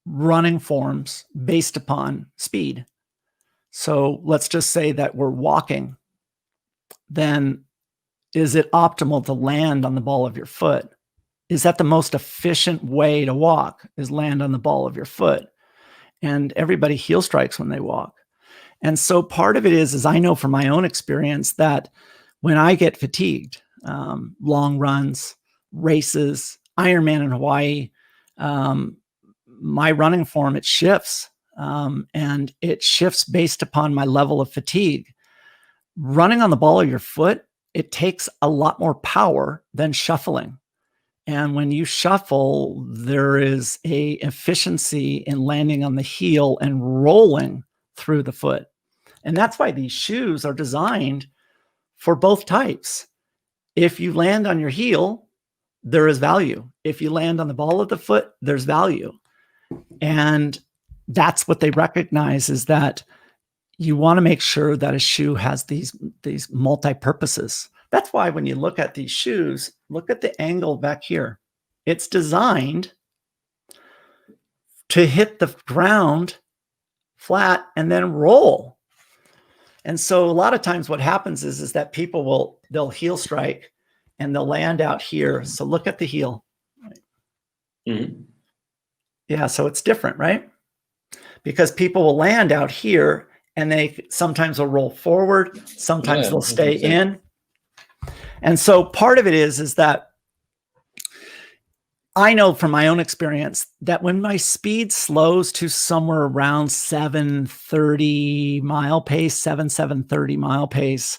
running forms based upon speed. So let's just say that we're walking. Then is it optimal to land on the ball of your foot? Is that the most efficient way to walk, is land on the ball of your foot? And everybody heel strikes when they walk. And so part of it is I know from my own experience that when I get fatigued, long runs, races, Ironman in Hawaii, my running form, it shifts. And it shifts based upon my level of fatigue. Running on the ball of your foot it takes a lot more power than shuffling. And when you shuffle, there is a efficiency in landing on the heel and rolling through the foot. And that's why these shoes are designed for both types. If you land on your heel, there is value. If you land on the ball of the foot, there's value. And that's what they recognize, is that you want to make sure that a shoe has these multi-purposes. That's why when you look at these shoes, look at the angle back here. It's designed to hit the ground flat and then roll. And so a lot of times what happens is that people they'll heel strike and they'll land out here. So look at the heel. Mm-hmm. Yeah, so it's different, right? Because people will land out here and they sometimes will roll forward, sometimes they'll stay in. And so part of it is that I know from my own experience that when my speed slows to somewhere around 730 mile pace, 730 mile pace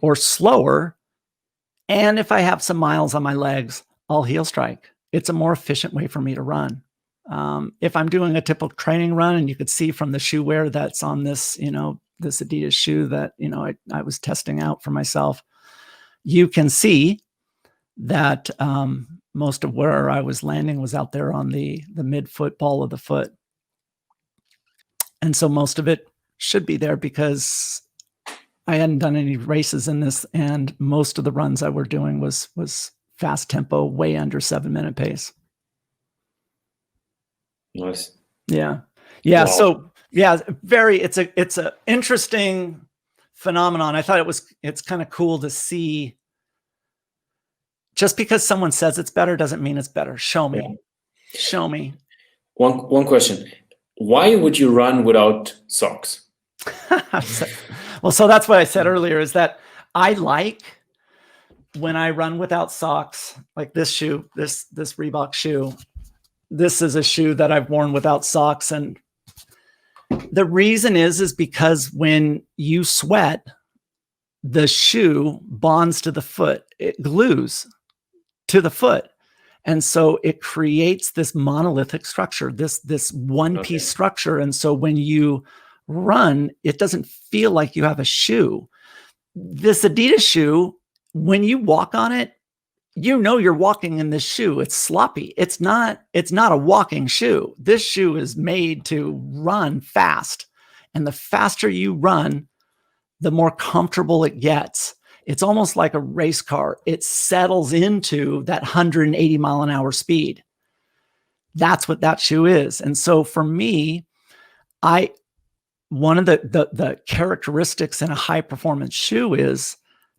or slower, and if I have some miles on my legs, I'll heel strike. It's a more efficient way for me to run. If I'm doing a typical training run, and you could see from the shoe wear that's on this, this Adidas shoe that, I was testing out for myself, you can see that most of where I was landing was out there on the midfoot ball of the foot. And so most of it should be there because I hadn't done any races in this, and most of the runs I were doing was fast tempo, way under 7-minute pace. Nice. Yeah. Wow. So it's a interesting phenomenon. I thought it's kind of cool to see. Just because someone says it's better doesn't mean it's better. Show me. Yeah. Show me. One question. Why would you run without socks? Well, so that's what I said earlier, is that I like when I run without socks, like this shoe, this Reebok shoe. This is a shoe that I've worn without socks. And the reason is because when you sweat, the shoe bonds to the foot. It glues to the foot. And so it creates this monolithic structure, this one-piece structure. And so when you run, it doesn't feel like you have a shoe. This Adidas shoe, when you walk on it, you're walking in this shoe. It's sloppy. It's not a walking shoe. This shoe is made to run fast. And the faster you run, the more comfortable it gets. It's almost like a race car. It settles into that 180 mile an hour speed. That's what that shoe is. And so for me, one of the characteristics in a high performance shoe is,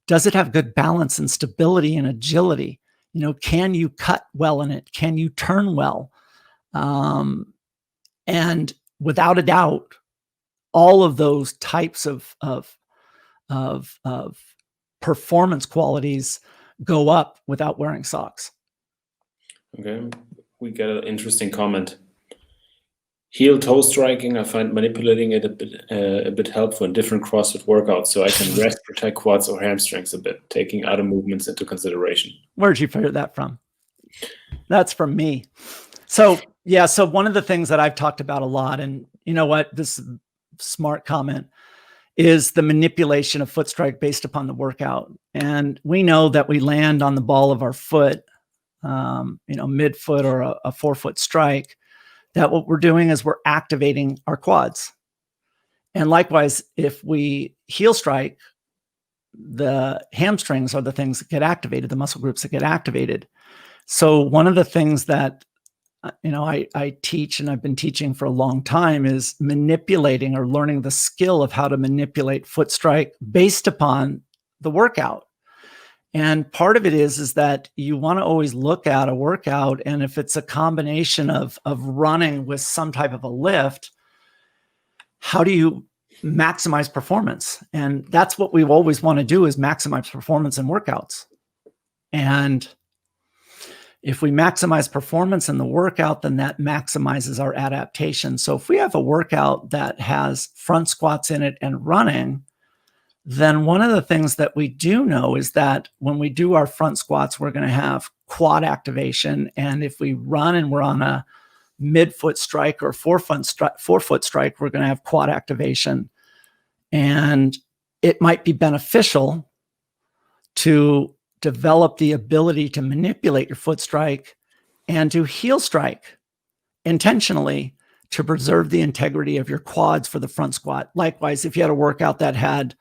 does it have good balance and stability and agility? Can you cut well in it? Can you turn well? And without a doubt, all of those types of performance qualities go up without wearing socks. Okay, we get an interesting comment. Heel toe striking, I find manipulating it a bit helpful in different CrossFit workouts, so I can rest, protect quads or hamstrings a bit, taking other movements into consideration. Where'd you figure that from? That's from me. So one of the things that I've talked about a lot, and you know what, this smart comment, is the manipulation of foot strike based upon the workout. And we know that we land on the ball of our foot, midfoot or a forefoot strike, that what we're doing is we're activating our quads. And likewise, if we heel strike, the hamstrings are the things that get activated, the muscle groups that get activated. So one of the things that I teach, and I've been teaching for a long time, is manipulating or learning the skill of how to manipulate foot strike based upon the workout. And part of it is that you want to always look at a workout, and if it's a combination of running with some type of a lift, how do you maximize performance? And that's what we always want to do, is maximize performance in workouts. And if we maximize performance in the workout, then that maximizes our adaptation. So if we have a workout that has front squats in it and running, then one of the things that we do know is that when we do our front squats, we're going to have quad activation. And if we run and we're on a midfoot strike or forefoot strike, we're going to have quad activation. And it might be beneficial to develop the ability to manipulate your foot strike and to heel strike intentionally to preserve the integrity of your quads for the front squat. Likewise, if you had a workout that had,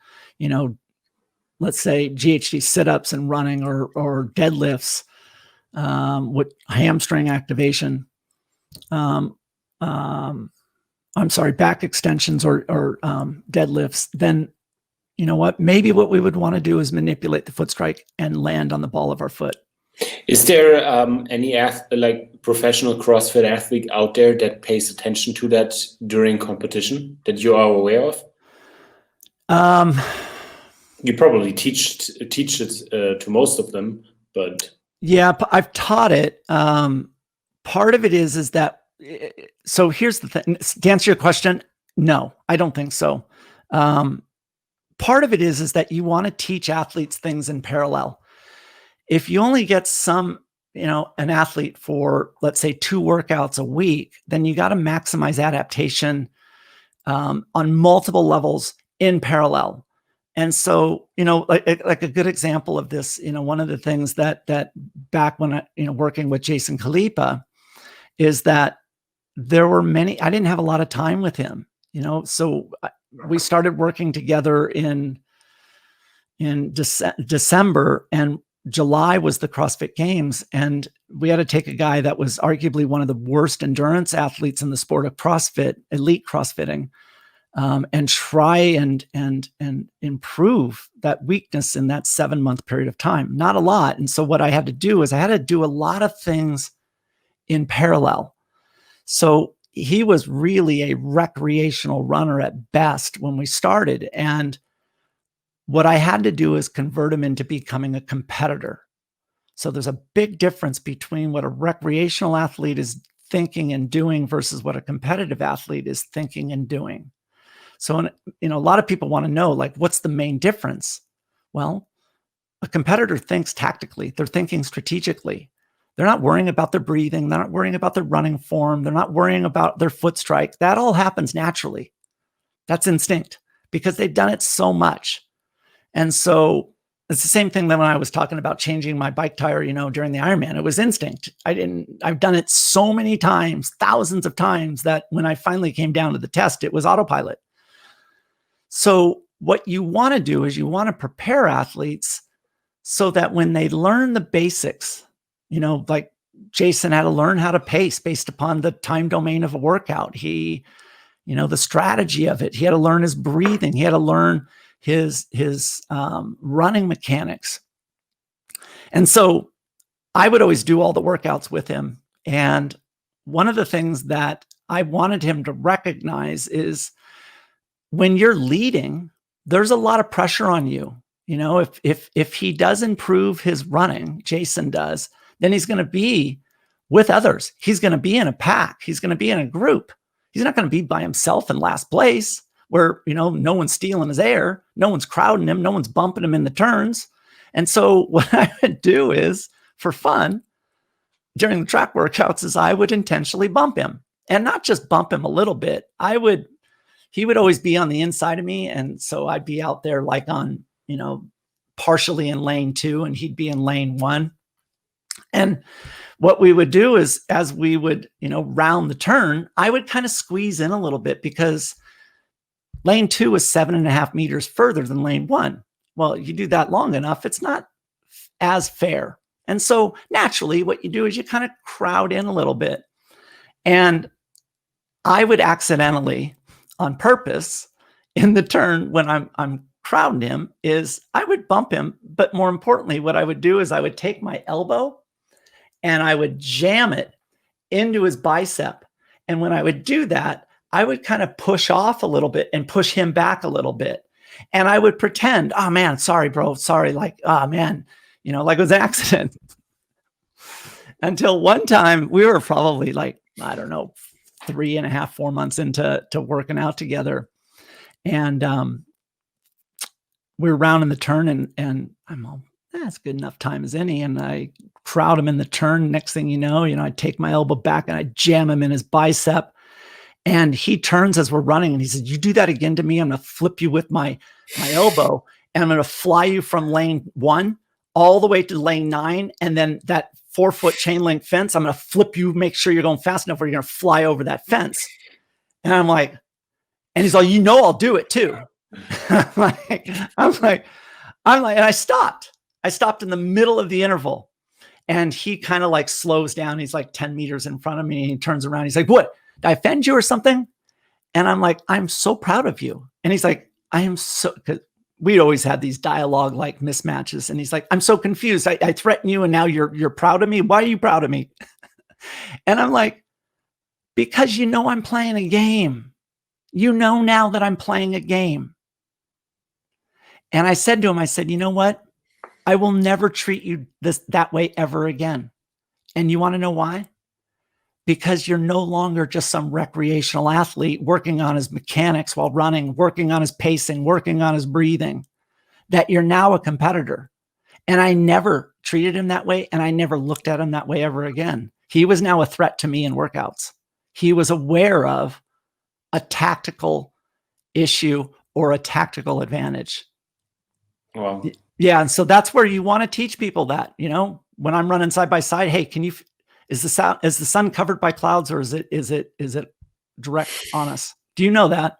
let's say GHD sit-ups and running or deadlifts with hamstring activation, back extensions or deadlifts, then you know what? Maybe what we would want to do is manipulate the foot strike and land on the ball of our foot. Is there any professional CrossFit athlete out there that pays attention to that during competition that you are aware of? You probably teach it to most of them, but yeah, I've taught it. Part of it is that. So here's the thing. To answer your question, no, I don't think so. Part of it is that you want to teach athletes things in parallel. If you only get an athlete for, let's say, 2 workouts a week, then you got to maximize adaptation on multiple levels in parallel. And so, like a good example of this, one of the things that back when working with Jason Khalipa is that there were I didn't have a lot of time with him, so we started working together in December, and July was the CrossFit Games. And we had to take a guy that was arguably one of the worst endurance athletes in the sport of CrossFit, elite CrossFitting, and try and improve that weakness in that 7-month period of time. Not a lot. And so what I had to do is I had to do a lot of things in parallel. So he was really a recreational runner at best when we started. And what I had to do is convert him into becoming a competitor. So there's a big difference between what a recreational athlete is thinking and doing versus what a competitive athlete is thinking and doing. So, a lot of people want to know, what's the main difference? Well, a competitor thinks tactically. They're thinking strategically. They're not worrying about their breathing. They're not worrying about their running form. They're not worrying about their foot strike. That all happens naturally. That's instinct because they've done it so much. And so it's the same thing that when I was talking about changing my bike tire, during the Ironman, it was instinct. I've done it so many times, thousands of times, that when I finally came down to the test, it was autopilot. So what you want to do is you want to prepare athletes so that when they learn the basics, like Jason had to learn how to pace based upon the time domain of a workout. He, the strategy of it. He had to learn his breathing. He had to learn his running mechanics. And so I would always do all the workouts with him. And one of the things that I wanted him to recognize is when you're leading, there's a lot of pressure on you. If he does improve his running, Jason does, then he's going to be with others. He's going to be in a pack. He's going to be in a group. He's not going to be by himself in last place where, no one's stealing his air. No one's crowding him. No one's bumping him in the turns. And so what I would do is, for fun, during the track workouts, is I would intentionally bump him, and not just bump him a little bit. He would always be on the inside of me. And so I'd be out there on, partially in lane 2 and he'd be in lane 1. And what we would do is, as we would, round the turn, I would kind of squeeze in a little bit because lane 2 is 7.5 meters further than lane 1. Well, you do that long enough, it's not as fair. And so naturally what you do is you kind of crowd in a little bit. And I would accidentally, on purpose, in the turn when I'm crowding him, is I would bump him. But more importantly, what I would do is I would take my elbow and I would jam it into his bicep. And when I would do that, I would kind of push off a little bit and push him back a little bit. And I would pretend, oh man, sorry, bro. Sorry. Oh man, like it was an accident. Until one time we were probably 3.5, 4 months into working out together. And we were rounding the turn, and I'm all, that's good enough time as any. And I crowd him in the turn. Next thing you know, I take my elbow back and I jam him in his bicep. And he turns as we're running and he said, you do that again to me, I'm going to flip you with my elbow and I'm going to fly you from lane 1 all the way to lane 9. And then that 4-foot chain link fence, I'm going to flip you, make sure you're going fast enough where you're going to fly over that fence. And I'm like, and he's like, I'll do it too. I'm like, and I stopped in the middle of the interval and he kind of like slows down. He's like 10 meters in front of me. And he turns around. He's like, what? Did I offend you or something? And I'm like, I'm so proud of you. And he's like, I am so, because we always had these dialogue like mismatches. And he's like, I'm so confused. I threaten you and now you're proud of me. Why are you proud of me? And I'm like, because I'm playing a game. Now that I'm playing a game. And I said to him, I said, you know what? I will never treat you that way ever again. And you want to know why? Because you're no longer just some recreational athlete working on his mechanics while running, working on his pacing, working on his breathing, that you're now a competitor. And I never treated him that way. And I never looked at him that way ever again. He was now a threat to me in workouts. He was aware of a tactical issue or a tactical advantage. Wow. Yeah. And so that's where you want to teach people that, when I'm running side by side, hey, is the sun covered by clouds or is it direct on us? Do you know that?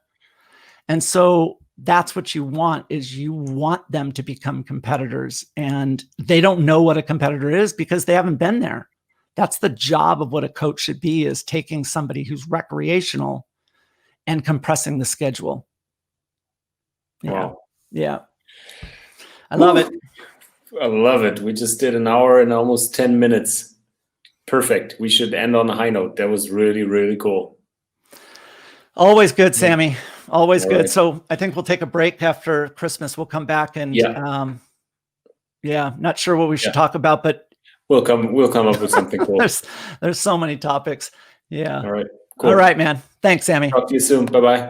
And so that's what you want, is you want them to become competitors, and they don't know what a competitor is because they haven't been there. That's the job of what a coach should be, is taking somebody who's recreational and compressing the schedule. Yeah. Wow. Yeah. I love it. I love it. We just did an hour and almost 10 minutes. Perfect. We should end on a high note. That was really, really cool. Always good, Sammy. Always All good. right. So I think we'll take a break after Christmas. We'll come back and not sure what we should talk about, but we'll come up with something cool. There's so many topics. Yeah. All right. Cool. All right, man. Thanks, Sammy. Talk to you soon. Bye-bye.